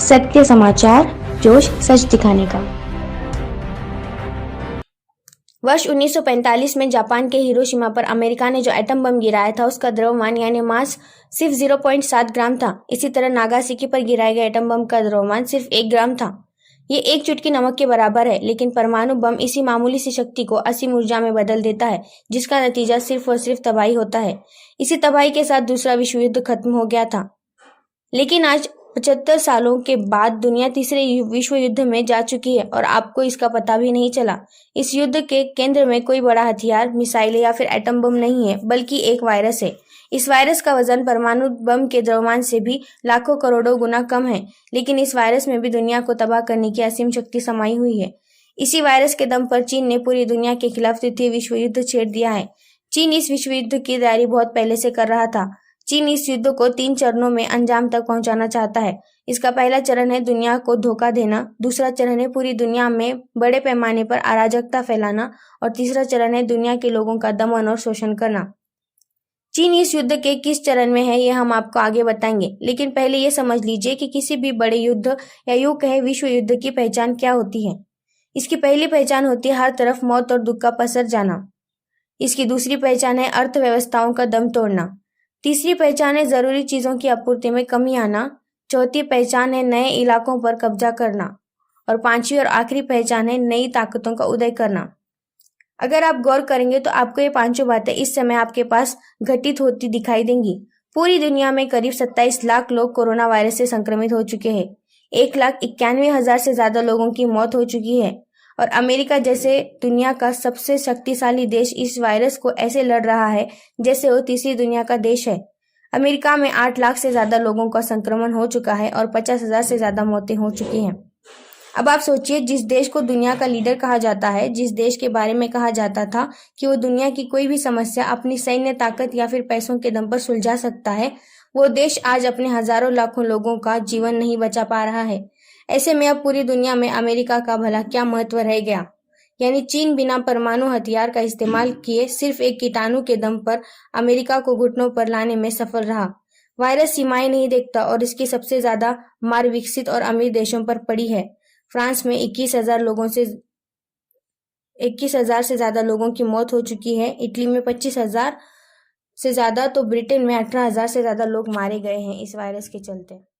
सत्य समाचार, जोश सच दिखाने का। वर्ष 1945 में जापान के हिरोशिमा पर अमेरिका ने जो एटम बम गिराया था उसका द्रव्यमान यानी मास सिर्फ 0.7 ग्राम था। इसी तरह नागासाकी पर गिराए गए एटम बम का द्रव्यमान सिर्फ 1 ग्राम था। ये एक चुटकी नमक के बराबर है, लेकिन परमाणु बम इसी मामूली सी शक्ति को असीम ऊर्जा में बदल देता है, जिसका नतीजा सिर्फ और सिर्फ तबाही होता है। इसी तबाही के साथ दूसरा विश्व युद्ध खत्म हो गया था। लेकिन आज 75 सालों के बाद दुनिया तीसरे विश्व युद्ध में जा चुकी है और आपको इसका पता भी नहीं चला। इस युद्ध के केंद्र में कोई बड़ा हथियार, मिसाइलें या फिर एटम बम नहीं है, बल्कि एक वायरस है। इस वायरस का वजन परमाणु बम के द्रव्यमान से भी लाखों करोड़ों गुना कम है, लेकिन इस वायरस में भी दुनिया को तबाह करने की असीम शक्ति समाई हुई है। इसी वायरस के दम पर चीन ने पूरी दुनिया के खिलाफ तृतीय विश्व युद्ध छेड़ दिया है। चीन इस विश्व युद्ध की तैयारी बहुत पहले से कर रहा था। चीन इस युद्ध को 3 चरणों में अंजाम तक पहुंचाना चाहता है। इसका पहला चरण है दुनिया को धोखा देना, दूसरा चरण है पूरी दुनिया में बड़े पैमाने पर अराजकता फैलाना और तीसरा चरण है दुनिया के लोगों का दमन और शोषण करना। चीन इस युद्ध के किस चरण में है यह हम आपको आगे बताएंगे, लेकिन पहले ये समझ लीजिए कि किसी भी बड़े युद्ध या यूं कहे विश्व युद्ध की पहचान क्या होती है। इसकी पहली पहचान होती है हर तरफ मौत और दुख का पसर जाना। इसकी दूसरी पहचान है अर्थव्यवस्थाओं का दम तोड़ना। तीसरी पहचान है जरूरी चीजों की आपूर्ति में कमी आना। चौथी पहचान है नए इलाकों पर कब्जा करना और पांचवी और आखिरी पहचान है नई ताकतों का उदय करना। अगर आप गौर करेंगे तो आपको ये पांचों बातें इस समय आपके पास घटित होती दिखाई देंगी। पूरी दुनिया में करीब 27 लाख लोग कोरोना वायरस से संक्रमित हो चुके हैं। 1,91,000 से ज्यादा लोगों की मौत हो चुकी है और अमेरिका जैसे दुनिया का सबसे शक्तिशाली देश इस वायरस को ऐसे लड़ रहा है जैसे वो तीसरी दुनिया का देश है। अमेरिका में 8 लाख से ज्यादा लोगों का संक्रमण हो चुका है और 50,000 से ज्यादा मौतें हो चुकी हैं। अब आप सोचिए, जिस देश को दुनिया का लीडर कहा जाता है, जिस देश के बारे में कहा जाता था कि वो दुनिया की कोई भी समस्या अपनी सैन्य ताकत या फिर पैसों के दम पर सुलझा सकता है, वो देश आज अपने हजारों लाखों लोगों का जीवन नहीं बचा पा रहा है। ऐसे में अब पूरी दुनिया में अमेरिका का भला क्या महत्व रह गया। यानी चीन बिना परमाणु हथियार का इस्तेमाल किए सिर्फ एक कीटाणु के दम पर अमेरिका को घुटनों पर लाने में सफल रहा। वायरस सीमाएं नहीं देखता और इसकी सबसे ज्यादा मार विकसित और अमीर देशों पर पड़ी है। फ्रांस में 21,000 से ज्यादा लोगों की मौत हो चुकी है। इटली में 25,000 से ज्यादा तो ब्रिटेन में 18,000 से ज्यादा लोग मारे गए हैं इस वायरस के चलते।